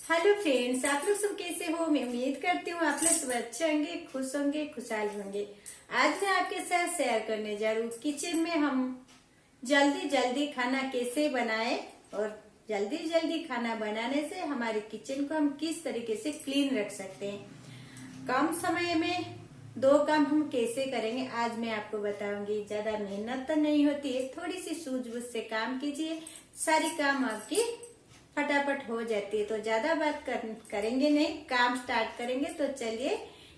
Hello friends, आप लोग सब कैसे हो। मैं उम्मीद करती हूँ आप लोग सब अच्छे होंगे, खुश होंगे, खुशहाल होंगे। आज मैं आपके साथ शेयर करने जा रही हूँ किचन में हम जल्दी जल्दी खाना कैसे बनाएं और जल्दी जल्दी खाना बनाने से हमारे किचन को हम किस तरीके से क्लीन रख सकते हैं। कम समय में दो काम हम कैसे करेंगे आज मैं आपको बताऊंगी। ज्यादा मेहनत तो नहीं होती है, थोड़ी सी सूझबूझ से काम कीजिए, सारी काम आपकी फटाफट हो जाती है। तो ज्यादा बात करेंगे नहीं, काम स्टार्ट करेंगे। तो चलिए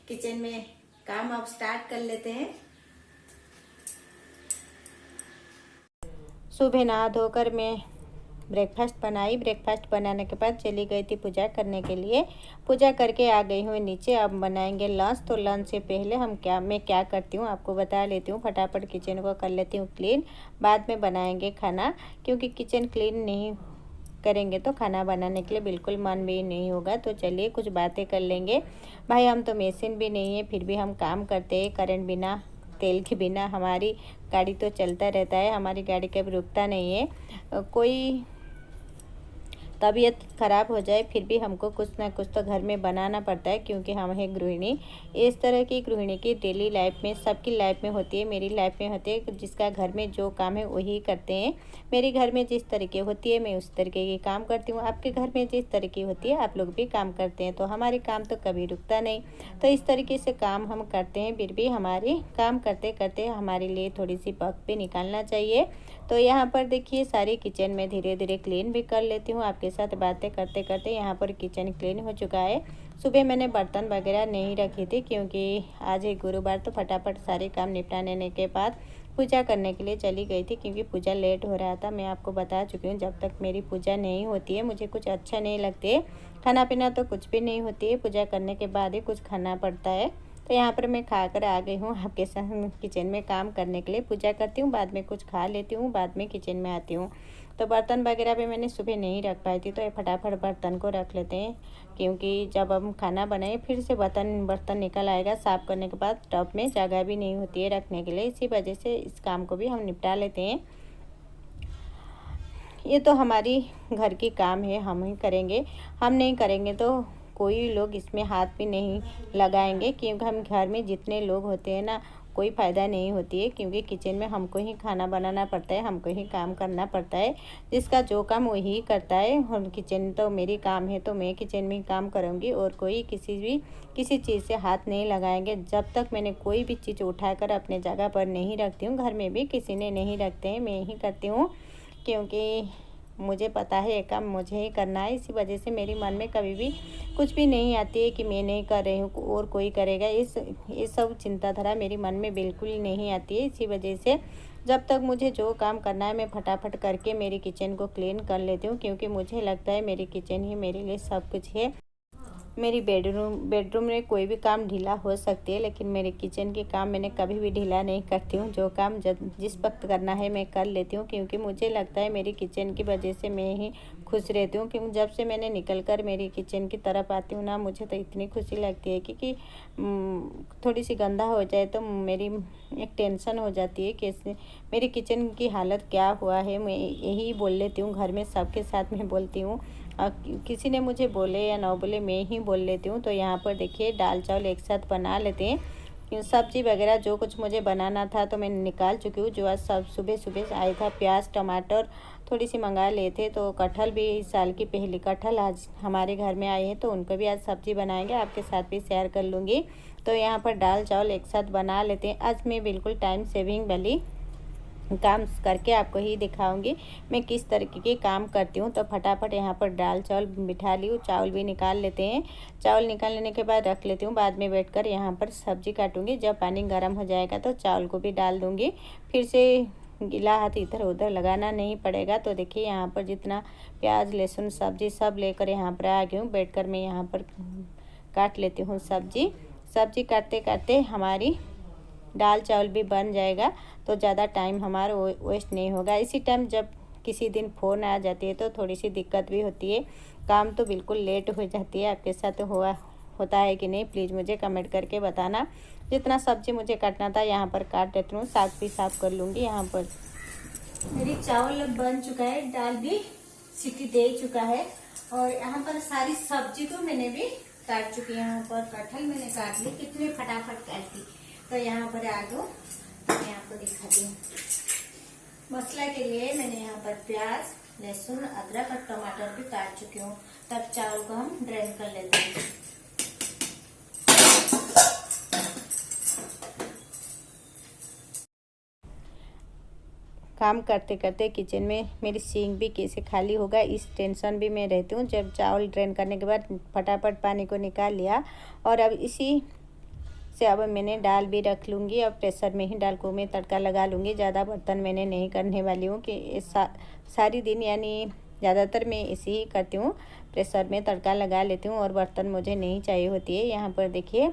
किचन में काम अब स्टार्ट कर लेते हैं। सुबह नहा धोकर मैं ब्रेकफास्ट बनाई। ब्रेकफास्ट बनाने के बाद चली गई थी पूजा करने के लिए। पूजा करके आ गई हूँ नीचे। अब बनाएंगे लंच। तो लंच से पहले मैं क्या करती हूँ आपको बता लेती हूँ। फटाफट किचन को कर लेती हूँ क्लीन, बाद में बनाएंगे खाना। क्योंकि किचन क्लीन नहीं करेंगे तो खाना बनाने के लिए बिल्कुल मन भी नहीं होगा। तो चलिए कुछ बातें कर लेंगे। भाई हम तो मशीन भी नहीं है, फिर भी हम काम करते हैं। करंट बिना, तेल के बिना हमारी गाड़ी तो चलता रहता है। हमारी गाड़ी कभी रुकता नहीं है। कोई तबीयत ख़राब हो जाए फिर भी हमको कुछ ना कुछ तो घर में बनाना पड़ता है, क्योंकि हम हैं गृहिणी। इस तरह की गृहिणी की डेली लाइफ में, सबकी लाइफ में होती है, मेरी लाइफ में होती है। जिसका घर में जो काम है वही करते हैं। मेरी घर में जिस तरीके होती है मैं उस तरीके की काम करती हूँ। आपके घर में जिस तरीके होती है आप लोग भी काम करते हैं। तो हमारी काम तो कभी रुकता नहीं। तो इस तरीके से काम हम करते हैं। फिर भी हमारी काम करते करते हमारे लिए थोड़ी सी वक्त भी निकालना चाहिए। तो यहाँ पर देखिए सारी किचन में धीरे धीरे क्लीन भी कर लेती हूँ। आपके साथ बातें करते करते यहाँ पर किचन क्लीन हो चुका है। सुबह मैंने बर्तन वगैरह नहीं रखी थी, क्योंकि आज है गुरुवार। तो फटाफट सारे काम निपटाने के बाद पूजा करने के लिए चली गई थी, क्योंकि पूजा लेट हो रहा था। मैं आपको बता चुकी हूँ, जब तक मेरी पूजा नहीं होती है मुझे कुछ अच्छा नहीं लगते। खाना पीना तो कुछ भी नहीं होती है, पूजा करने के बाद ही कुछ खाना पड़ता है। तो यहाँ पर मैं खा कर आ गई हूँ। आपके साथ किचन में काम करने के लिए पूजा करती हूँ, बाद में कुछ खा लेती हूँ, बाद में किचन में आती हूँ। तो बर्तन वगैरह भी मैंने सुबह नहीं रख पाई थी, तो ये फटाफट बर्तन को रख लेते हैं। क्योंकि जब हम खाना बनाए फिर से बर्तन निकल आएगा। साफ़ करने के बाद टब में जगह भी नहीं होती है रखने के लिए। इसी वजह से इस काम को भी हम निपटा लेते हैं। ये तो हमारी घर की काम है, हम ही करेंगे। हम नहीं करेंगे तो कोई लोग इसमें हाथ भी नहीं लगाएंगे। क्योंकि हम घर में जितने लोग होते हैं ना, कोई फ़ायदा नहीं होती है। क्योंकि किचन में हमको ही खाना बनाना पड़ता है, हमको ही काम करना पड़ता है। जिसका जो काम वही करता है। और किचन तो मेरी काम है, तो मैं किचन में ही काम करूँगी। और कोई किसी चीज़ से हाथ नहीं लगाएंगे। जब तक मैंने कोई भी चीज़ उठाकर अपने जगह पर नहीं रखती हूँ, घर में भी किसी ने नहीं रखते हैं, मैं ही करती हूँ। क्योंकि मुझे पता है ये काम मुझे ही करना है। इसी वजह से मेरे मन में कभी भी कुछ भी नहीं आती है कि मैं नहीं कर रही हूँ और कोई करेगा। ये सब चिंताधारा मेरे मन में बिल्कुल नहीं आती है। इसी वजह से जब तक मुझे जो काम करना है मैं फटाफट करके मेरी किचन को क्लीन कर लेती हूँ। क्योंकि मुझे लगता है मेरी किचन ही मेरे लिए सब कुछ है। मेरी बेडरूम में कोई भी काम ढीला हो सकती है, लेकिन मेरे किचन के काम मैंने कभी भी ढीला नहीं करती हूँ। जो काम जिस वक्त करना है मैं कर लेती हूँ। क्योंकि मुझे लगता है मेरी किचन की वजह से मैं ही खुश रहती हूँ। क्योंकि जब से मैंने निकल कर मेरी किचन की तरफ आती हूँ ना, मुझे तो इतनी खुशी लगती है कि थोड़ी सी गंदा हो जाए तो मेरी एक टेंशन हो जाती है कि मेरी किचन की हालत क्या हुआ है। मैं यही बोल लेती हूँ, घर में सबके साथ में बोलती हूँ। किसी ने मुझे बोले या ना बोले मैं ही बोल लेती हूँ। तो यहाँ पर देखिए दाल चावल एक साथ बना लेते हैं। सब्जी वगैरह जो कुछ मुझे बनाना था तो मैं निकाल चुकी हूँ। जो आज सब सुबह सुबह आया था, प्याज टमाटर थोड़ी सी मंगा लिए थे। तो कटहल भी, इस साल की पहली कटहल आज हमारे घर में आए हैं, तो उनको भी आज सब्जी बनाएंगे, आपके साथ भी शेयर कर लूँगी। तो यहाँ पर दाल चावल एक साथ बना लेते हैं। आज मैं बिल्कुल टाइम सेविंग वाली काम करके आपको ही दिखाऊंगी मैं किस तरीके के काम करती हूँ। तो फटाफट यहाँ पर दाल चावल बिठा ली हूँ, चावल भी निकाल लेते हैं। चावल निकाल लेने के बाद रख लेती हूँ। बाद में बैठकर यहाँ पर सब्जी काटूंगी। जब पानी गर्म हो जाएगा तो चावल को भी डाल दूँगी। फिर से गीला हाथ इधर उधर लगाना नहीं पड़ेगा। तो देखिए यहाँ पर जितना प्याज लहसुन सब्जी सब लेकर यहाँ पर आ गई हूँ। बैठ मैं यहाँ पर काट लेती हूँ सब्जी काटते काटते हमारी दाल चावल भी बन जाएगा। तो ज़्यादा टाइम हमारा वेस्ट नहीं होगा। इसी टाइम जब किसी दिन फ़ोन आ जाती है तो थोड़ी सी दिक्कत भी होती है, काम तो बिल्कुल लेट हो जाती है। आपके साथ होता है कि नहीं, प्लीज़ मुझे कमेंट करके बताना। जितना सब्जी मुझे काटना था यहाँ पर काट देती हूँ। साग भी साफ कर लूँगी। यहाँ पर मेरी चावल बन चुका है, दाल भी सीटी दे चुका है। और यहाँ पर सारी सब्जी तो मैंने भी काट चुकी है। यहाँ पर कटहल मैंने काट ली, कितने फटाफट काटती। तो यहाँ पर आलू मैं आपको दिखाती हूँ। मसाला के लिए मैंने यहाँ पर प्याज, लहसुन, अदरक और टमाटर भी काट चुकी हूँ। तब चावल को हम ड्रेन कर लेते हैं। काम करते करते किचन में मेरी सिंक भी कैसे खाली होगा इस टेंशन भी मैं रहती हूँ। जब चावल ड्रेन करने के बाद फटाफट पानी को निकाल लिया। और अब इसी से अब मैंने दाल भी रख लूँगी। अब प्रेशर में ही दाल को मैं तड़का लगा लूँगी। ज़्यादा बर्तन मैंने नहीं करने वाली हूँ कि सारी दिन यानी ज़्यादातर मैं इसी ही करती हूँ। प्रेशर में तड़का लगा लेती हूँ और बर्तन मुझे नहीं चाहिए होती है। यहाँ पर देखिए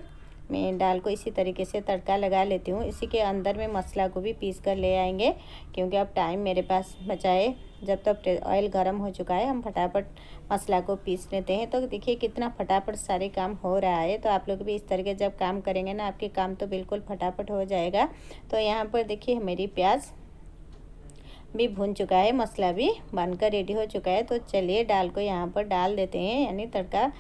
मैं दाल को इसी तरीके से तड़का लगा लेती हूँ। इसी के अंदर में मसाला को भी पीस कर ले आएंगे, क्योंकि अब टाइम मेरे पास बचा है। जब तक ऑयल गर्म हो चुका है हम फटाफट मसाला को पीस लेते हैं। तो देखिए कितना फटाफट सारे काम हो रहा है। तो आप लोग भी इस तरीके जब काम करेंगे ना, आपके काम तो बिल्कुल फटाफट हो जाएगा। तो यहाँ पर देखिए मेरी प्याज भी भून चुका है, मसाला भी बनकर रेडी हो चुका है। तो चलिए दाल को यहाँ पर डाल देते हैं, यानी तड़का।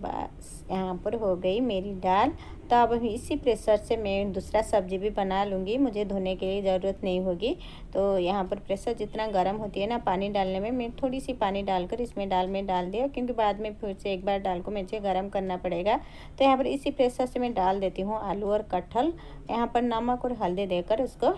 बस यहाँ पर हो गई मेरी दाल। तो अब इसी प्रेशर से मैं दूसरा सब्जी भी बना लूँगी, मुझे धोने के लिए ज़रूरत नहीं होगी। तो यहाँ पर प्रेशर जितना गर्म होती है ना पानी डालने में, मैं थोड़ी सी पानी डालकर इसमें दाल में डाल दिया, क्योंकि बाद में फिर से एक बार दाल को मुझे गर्म करना पड़ेगा। तो यहाँ पर इसी प्रेशर से मैं डाल देती हूँ आलू और कटहल। यहाँ पर नमक और हल्दी देकर उसको,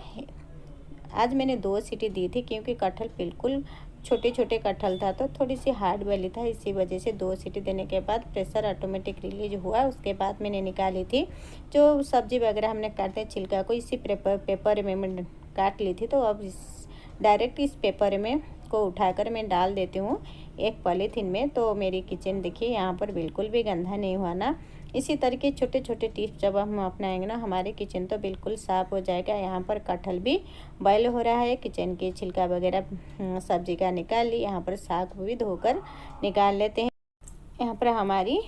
आज मैंने 2 सीटी दी थी, क्योंकि कटहल बिल्कुल छोटे छोटे कटहल था तो थोड़ी सी हार्ड वाली था। इसी वजह से 2 सीटी देने के बाद प्रेशर ऑटोमेटिक रिलीज हुआ। उसके बाद मैंने निकाली थी जो सब्जी वगैरह हमने काटे छिलका को, इसी पेपर में मैं काट ली थी। तो अब डायरेक्ट इस पेपर में को उठाकर मैं डाल देती हूँ एक पॉलीथीन में। तो मेरी किचन देखिए यहाँ पर बिल्कुल भी गंदा नहीं हुआ ना। इसी तरीके छोटे छोटे टिप्स जब हम अपनाएंगे ना, हमारे किचन तो बिल्कुल साफ़ हो जाएगा। यहाँ पर कटहल भी बॉयल हो रहा है, किचन की छिलका वगैरह सब्जी का निकाल ली। यहाँ पर साग भी धोकर निकाल लेते हैं। यहाँ पर हमारी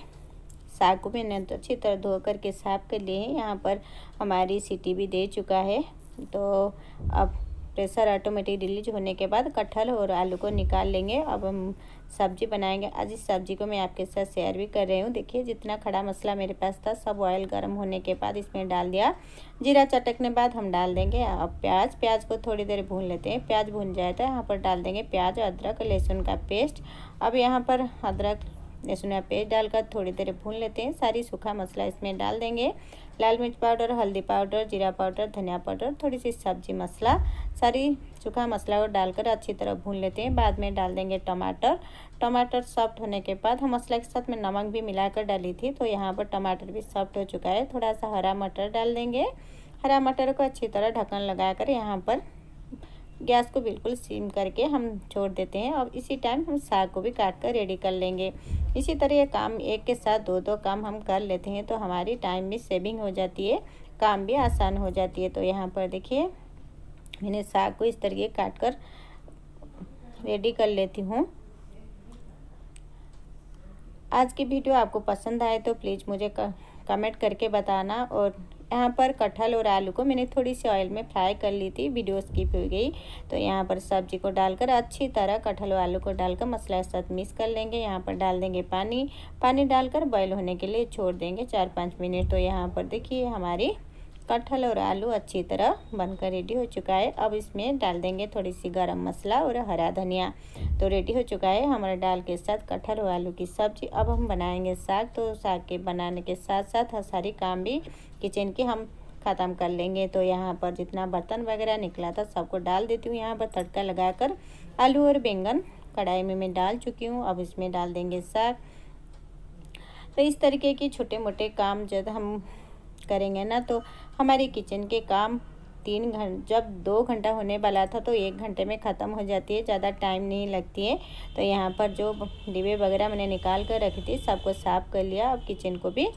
साग को मैंने तो अच्छी तरह धो कर के साफ कर लिए हैं। यहाँ पर हमारी सीटी भी दे चुका है। तो अब प्रेशर ऑटोमेटिक रिलीज होने के बाद कटहल और आलू को निकाल लेंगे। अब हम सब्जी बनाएंगे। आज इस सब्जी को मैं आपके साथ शेयर भी कर रही हूँ। देखिए जितना खड़ा मसाला मेरे पास था सब ऑयल गर्म होने के बाद इसमें डाल दिया। जीरा चटकने बाद हम डाल देंगे अब प्याज को थोड़ी देर भून लेते हैं। प्याज भून जाए तो यहाँ पर डाल देंगे प्याज, अदरक, लहसुन का पेस्ट। अब यहाँ पर अदरक लहसुन का पेस्ट डालकर थोड़ी देर भून लेते हैं। सारी सूखा मसाला इसमें डाल देंगे। लाल मिर्च पाउडर, हल्दी पाउडर, जीरा पाउडर, धनिया पाउडर, थोड़ी सी सब्जी मसाला, सारी सूखा मसाला को डालकर अच्छी तरह भून लेते हैं। बाद में डाल देंगे टमाटर सॉफ्ट होने के बाद हम मसाला के साथ में नमक भी मिलाकर डाली थी। तो यहाँ पर टमाटर भी सॉफ्ट हो चुका है। थोड़ा सा हरा मटर डाल देंगे। हरा मटर को अच्छी तरह ढक्कन लगाकर यहाँ पर गैस को बिल्कुल सिम करके हम छोड़ देते हैं। और इसी टाइम हम साग को भी काट कर रेडी कर लेंगे। इसी तरह ये काम एक के साथ दो काम हम कर लेते हैं तो हमारी टाइम भी सेविंग हो जाती है, काम भी आसान हो जाती है। तो यहाँ पर देखिए मैंने साग को इस तरीके काट कर रेडी कर लेती हूँ। आज की वीडियो आपको पसंद आए तो प्लीज़ मुझे कमेंट करके बताना। और यहाँ पर कटहल और आलू को मैंने थोड़ी सी ऑयल में फ्राई कर ली थी, वीडियो स्किप हो गई। तो यहाँ पर सब्जी को डालकर अच्छी तरह कटहल और आलू को डालकर मसाला के साथ मिक्स कर लेंगे। यहाँ पर डाल देंगे पानी डालकर बॉयल होने के लिए छोड़ देंगे 4-5 मिनट। तो यहाँ पर देखिए हमारी कटहल और आलू अच्छी तरह बनकर रेडी हो चुका है। अब इसमें डाल देंगे थोड़ी सी गरम मसाला और हरा धनिया। तो रेडी हो चुका है हमारा दाल के साथ कटहल और आलू की सब्जी। अब हम बनाएंगे साग। तो साग के बनाने के साथ साथ सारी काम भी किचन की हम ख़त्म कर लेंगे। तो यहाँ पर जितना बर्तन वगैरह निकला था सबको डाल देती हूँ। यहाँ पर तड़का लगाकर आलू और बैंगन कढ़ाई में मैं डाल चुकी हूँ। अब इसमें डाल देंगे साग। तो इस तरीके की छोटे मोटे काम जब हम करेंगे ना तो हमारी किचन के काम जब 2 घंटा होने वाला था तो 1 घंटे में ख़त्म हो जाती है, ज़्यादा टाइम नहीं लगती है। तो यहाँ पर जो डिब्बे वगैरह मैंने निकाल कर रखी थी सबको साफ़ कर लिया। अब किचन को भी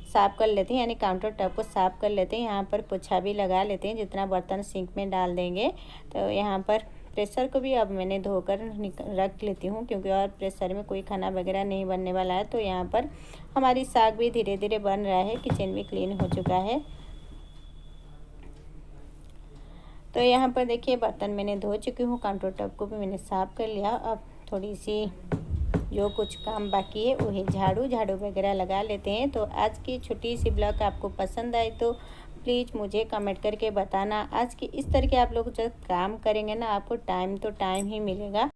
साफ़ कर लेते हैं, यानी काउंटर टॉप को साफ़ कर लेते हैं। यहाँ पर पोछा भी लगा लेते हैं, जितना बर्तन सिंक में डाल देंगे। तो यहाँ पर प्रेशर को भी अब मैंने धोकर रख लेती हूँ, क्योंकि और प्रेशर में कोई खाना वगैरह नहीं बनने वाला है। तो यहाँ पर हमारी साग भी धीरे धीरे बन रहा है, किचन भी क्लीन हो चुका है। तो यहाँ पर देखिए बर्तन मैंने धो चुकी हूँ, काउंटर टॉप को भी मैंने साफ़ कर लिया। अब थोड़ी सी जो कुछ काम बाकी है वही झाड़ू वगैरह लगा लेते हैं। तो आज की छोटी सी ब्लॉग आपको पसंद आए तो प्लीज़ मुझे कमेंट करके बताना। आज की इस तरह के आप लोग जब काम करेंगे ना, आपको टाइम तो टाइम ही मिलेगा।